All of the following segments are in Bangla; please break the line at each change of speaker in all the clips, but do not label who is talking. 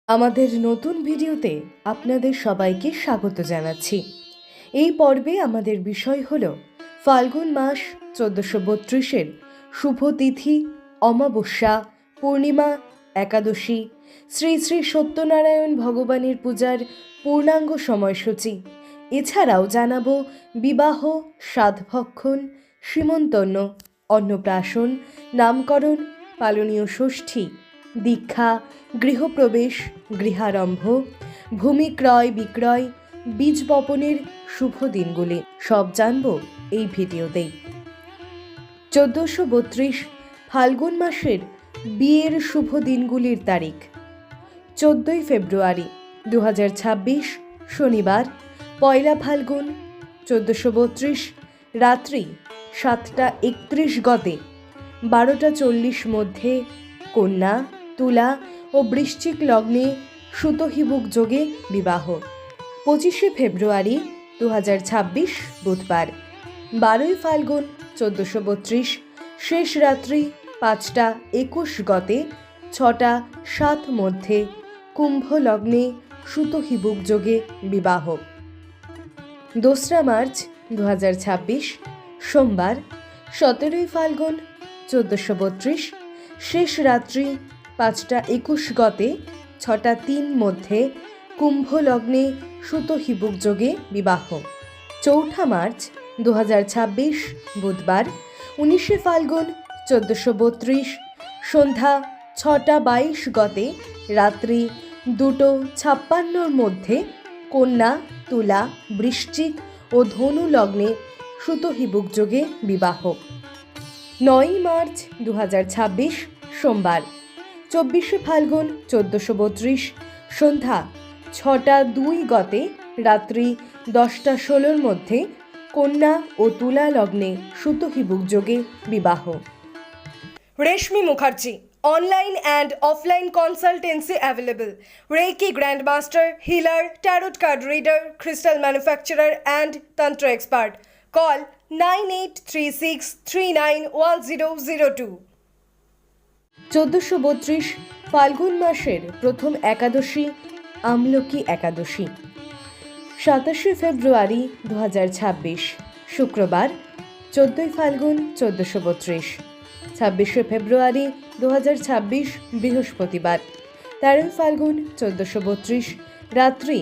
আমাদের নতুন ভিডিওতে আপনাদের সবাইকে স্বাগত জানাচ্ছি। এই পর্বে আমাদের বিষয় হল ফাল্গুন মাস 1432-এর শুভ তিথি, অমাবস্যা, পূর্ণিমা, একাদশী, শ্রী শ্রী সত্যনারায়ণ ভগবানের পূজার পূর্ণাঙ্গ সময়সূচি। এছাড়াও জানাবো বিবাহ, সাধভক্ষণ, সীমন্তন্য, অন্নপ্রাশন, নামকরণ, পালনীয় ষষ্ঠী, দীক্ষা, গৃহপ্রবেশ, গৃহারম্ভ, ভূমি ক্রয় বিক্রয়, বীজ বপনের শুভ দিনগুলি সব জানব এই ভিডিওতেই। 1432 ফাল্গুন মাসের বিয়ের শুভ দিনগুলির তারিখ: 14 ফেব্রুয়ারি 2026 শনিবার, পয়লা ফাল্গুন 1432 রাত্রি 7টা 31 গতে 12টা 40 মধ্যে কন্যা, তুলা ও বৃশ্চিক লগ্নে সুতহিবুক যোগে বিবাহ। 25 ফেব্রুয়ারি 2026 বুধবার, 12 ফাল্গুন 1432 শেষ রাত্রি 5টা 21 গতে 6টা 7 মধ্যে কুম্ভ লগ্নে সুতহিবুক যোগে বিবাহ। 2 মার্চ 2026 সোমবার, 17 ফাল্গুন 1432 শেষ রাত্রি 5টা 21 গতে 6টা 3 মধ্যে কুম্ভ লগ্নে সুতহিবুক যোগে বিবাহ। 4 মার্চ 2026 বুধবার, 19 ফাল্গুন 1432 সন্ধ্যা 6টা 22 গতে রাত্রি 2টো 56 মধ্যে কন্যা, তুলা, বৃশ্চিক ও ধনু লগ্নে সুতহিবুক যোগে বিবাহ। 9 মার্চ 2026 সোমবার, 24 ফাল্গুন 1432 সন্ধ্যা 6টা 2 গতে রাত্রি 10টা 16 মধ্যে কন্যা ও তুলা লগ্নে সুতহিবুক যোগে বিবাহ। রেশমি Mukherjee, online and offline consultancy available. Reiki Grandmaster, Healer, Tarot Card Reader, Crystal Manufacturer and Tantra Expert. Call 9836391002. 1432 ফাল্গুন মাসের প্রথম একাদশী আমলকি একাদশী। 27 ফেব্রুয়ারি 2026 শুক্রবার, 14 ফাল্গুন 1432, 26 ফেব্রুয়ারি 2026 বৃহস্পতিবার, 13 ফাল্গুন 1432 রাত্রি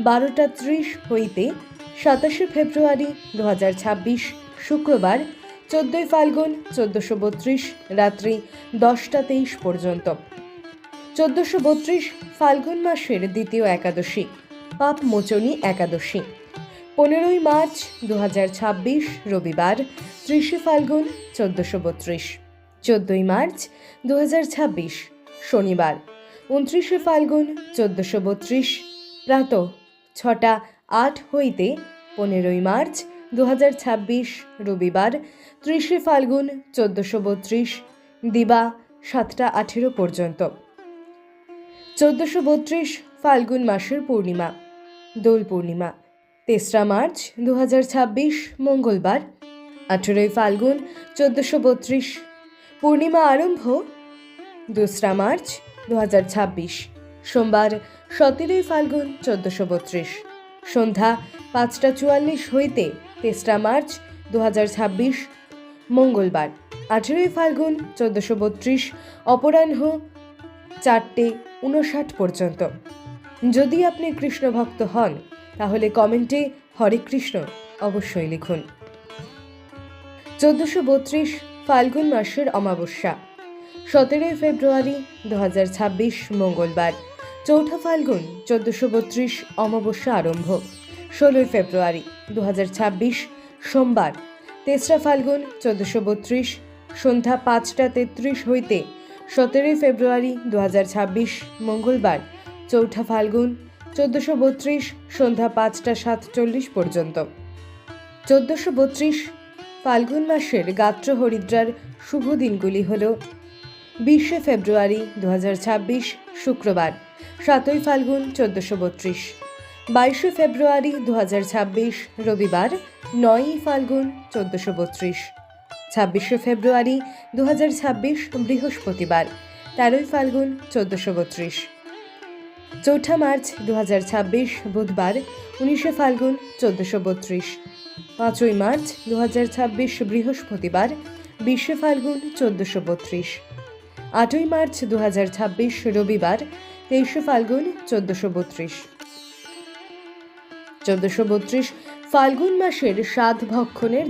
12টা 30 হইতে 27 ফেব্রুয়ারি 2026 শুক্রবার, 14 ফাল্গুন 1432 রাত্রি 10টা 23 পর্যন্ত। 1432 ফাল্গুন মাসের দ্বিতীয় একাদশী পাপমোচনী একাদশী। 15 মার্চ 2026 রবিবার, 30 ফাল্গুন 1432, 14 মার্চ 2026 শনিবার, 29 ফাল্গুন 1432 প্রাতঃ 6টা 8 হইতে 15 মার্চ 2026 রবিবার, 30 ফাল্গুন 1432 দিবা 7টা 18 পর্যন্ত। 1432 ফাল্গুন মাসের পূর্ণিমা দোল পূর্ণিমা। 3 মার্চ 2026 মঙ্গলবার, 18 ফাল্গুন 1432 পূর্ণিমা আরম্ভ 2 মার্চ 2026 সোমবার, 17 ফাল্গুন 1432 সন্ধ্যা 5টা 44 হইতে 3 মার্চ 2026 মঙ্গলবার, 18 ফাল্গুন 1432 অপরাহ্ন 4টে 59 পর্যন্ত। যদি আপনি কৃষ্ণ ভক্ত হন তাহলে কমেন্টে হরে কৃষ্ণ অবশ্যই লিখুন। 1432 ফাল্গুন মাসের অমাবস্যা। 17 ফেব্রুয়ারি 2026 মঙ্গলবার, 4 ফাল্গুন 1432 অমাবস্যা আরম্ভ। 16 ফেব্রুয়ারি 2026 সোমবার, 3 ফাল্গুন 1432 সন্ধ্যা 5টা 33 হইতে 17 ফেব্রুয়ারি 2026 মঙ্গলবার, 4 ফাল্গুন 1432 সন্ধ্যা 5টা 47 পর্যন্ত। 1432 ফাল্গুন মাসের গাত্র হরিদ্রার শুভ দিনগুলি হল: 20 ফেব্রুয়ারি 2026 শুক্রবার, 7 ফাল্গুন 1432, 22 ফেব্রুয়ারি 2026 রবিবার, 9 ফাল্গুন 1432, 26 ফেব্রুয়ারি 2026 বৃহস্পতিবার, 13 ফাল্গুন 1432। 4 মার্চ 2026 বুধবার 19 ফাল্গুন 1432। 5 মার্চ 2026 বৃহস্পতিবার 20 ফাল্গুন 1432। 8 মার্চ 2026 রবিবার 23 ফাল্গুন 1432। 1432 ফাল্গুন মাসের 7 ভক্ষণের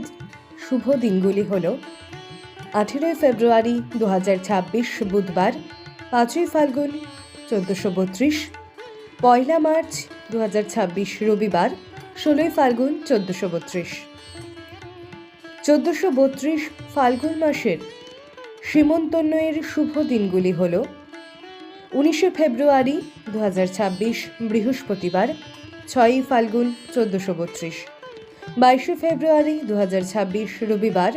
শুভ দিনগুলি হল 18 ফেব্রুয়ারি 2026 বুধবার 5 ফাল্গুন 1432, 1 মার্চ 2026 রবিবার 16 ফাল্গুন 1432। 1432 ফাল্গুন মাসের সীমন্তোন্নয়ের শুভ দিনগুলি হল 19 ফেব্রুয়ারি 2026 বৃহস্পতিবার 6 ফাল্গুন 1432, 22 ফেব্রুয়ারি 2026 রবিবার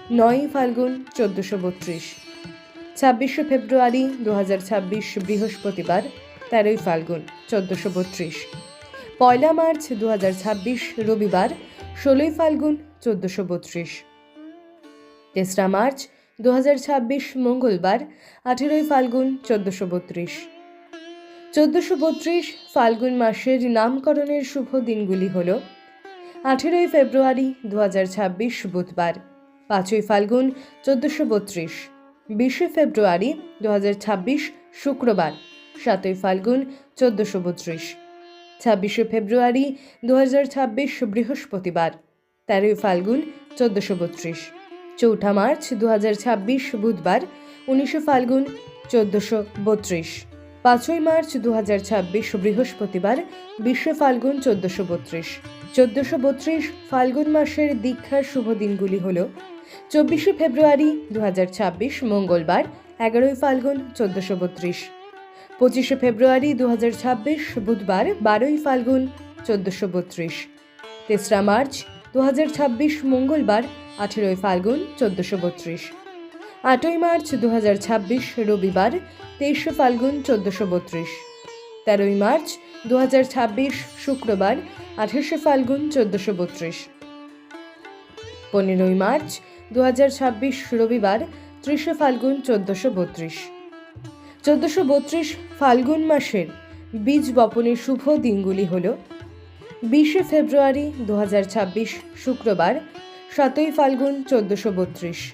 9 ফাল্গুন 1432, 26 ফেব্রুয়ারি 2026 বৃহস্পতিবার 13 ফাল্গুন 1432, 1 মার্চ 2026 রবিবার 16 ফাল্গুন 1432, 3 মার্চ 2026 মঙ্গলবার 18 ফাল্গুন 1432। 1432 ফাল্গুন মাসের নামকরণের শুভ দিনগুলি হল 18 ফেব্রুয়ারি 2026 বুধবার 5 ফাল্গুন 1432, 20 ফেব্রুয়ারি 2026 শুক্রবার 7 ফাল্গুন 1432, 26 ফেব্রুয়ারি 2026 বৃহস্পতিবার 13 ফাল্গুন 1432, 4 মার্চ 2026 বুধবার 19 ফাল্গুন 1432, 5 মার্চ 2026 বৃহস্পতিবার 20 ফাল্গুন 1432। 1432 ফাল্গুন মাসের দীক্ষার শুভ দিনগুলি হল 24 ফেব্রুয়ারি 2026 মঙ্গলবার 11 ফাল্গুন 1432, 25 ফেব্রুয়ারি 2026 বুধবার 12 ফাল্গুন 1432, 3 মার্চ 2026 মঙ্গলবার 18 ফাল্গুন 1432, 8 মার্চ 2026 রবিবার 23 ফাল্গুন 1432, 13 মার্চ 2026 শুক্রবার 28 ফাল্গুন 1432, 15 মার্চ 2026 রবিবার 30 ফাল্গুন 1432। 1432 ফাল্গুন মাসের বীজ বপনের শুভ দিনগুলি হল 20 ফেব্রুয়ারি 2026 শুক্রবার 7 ফাল্গুন 1432,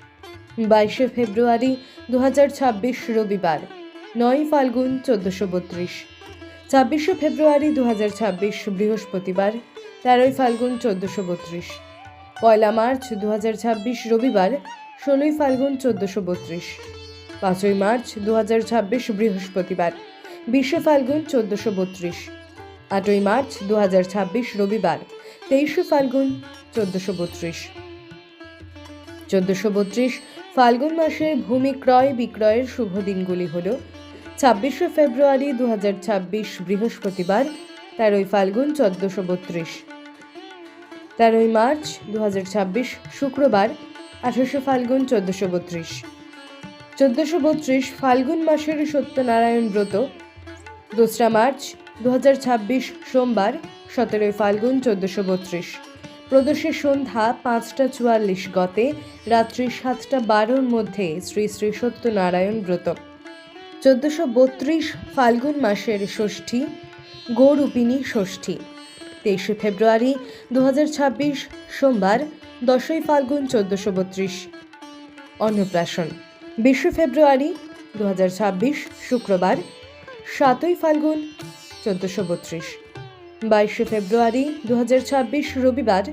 22 ফেব্রুয়ারি 2026 রবিবার 9 ফাল্গুন 1432, 26 ফেব্রুয়ারি 2026 বৃহস্পতিবার 13 ফাল্গুন 1432, 1 মার্চ 2026 রবিবার 16 ফাল্গুন 1432, 5 মার্চ 2026 বৃহস্পতিবার 20 ফাল্গুন 1432, 8 মার্চ 2026 রবিবার 23 ফাল্গুন 1432। 1432 ফাল্গুন মাসের ভূমি ক্রয় বিক্রয়ের শুভ দিনগুলি হল 26 ফেব্রুয়ারি 2026 বৃহস্পতিবার 13 ফাল্গুন 1432, 13 মার্চ 2026 শুক্রবার 28 ফাল্গুন 1432। 1432 ফাল্গুন মাসের সত্যনারায়ণ ব্রত 2 মার্চ 2026 সোমবার 17 ফাল্গুন 1432, প্রদোষের সন্ধ্যা 5:44 গতে রাত্রি 7:12 মধ্যে শ্রী শ্রী সত্যনারায়ণ ব্রত। 1432 ফাল্গুন মাসের ষষ্ঠী গৌরূপিণী ষষ্ঠী 23 ফেব্রুয়ারি 2026 সোমবার 10 ফাল্গুন 1432, অন্নপ্রাশন 20 ফেব্রুয়ারি 2026 শুক্রবার 7 ফাল্গুন 1432, 22 ফেব্রুয়ারি 2026 রবিবার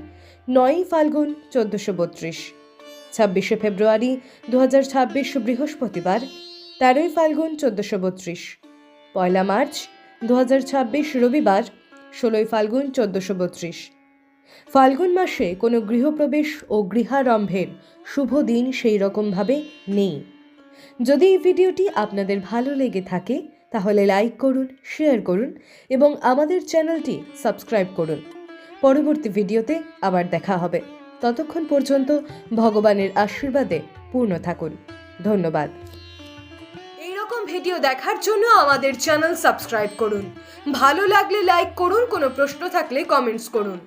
9 ফাল্গুন 1432, 26 ফেব্রুয়ারি 2026 বৃহস্পতিবার 13 ফাল্গুন 1432, 1 মার্চ 2026 রবিবার 16 ফাল্গুন 1432। ফাল্গুন মাসে কোনো গৃহপ্রবেশ ও গৃহারম্ভের শুভ দিন সেই রকমভাবে নেই। যদি এই ভিডিওটি আপনাদের ভালো লেগে থাকে তাহলে লাইক করুন, শেয়ার করুন এবং আমাদের চ্যানেলটি সাবস্ক্রাইব করুন। পরবর্তী ভিডিওতে আবার দেখা হবে। ততক্ষণ পর্যন্ত ভগবানের আশীর্বাদে পূর্ণ থাকুন। ধন্যবাদ। এইরকম ভিডিও দেখার জন্য আমাদের চ্যানেল সাবস্ক্রাইব করুন। ভালো লাগলে লাইক করুন, কোনো প্রশ্ন থাকলে কমেন্টস করুন।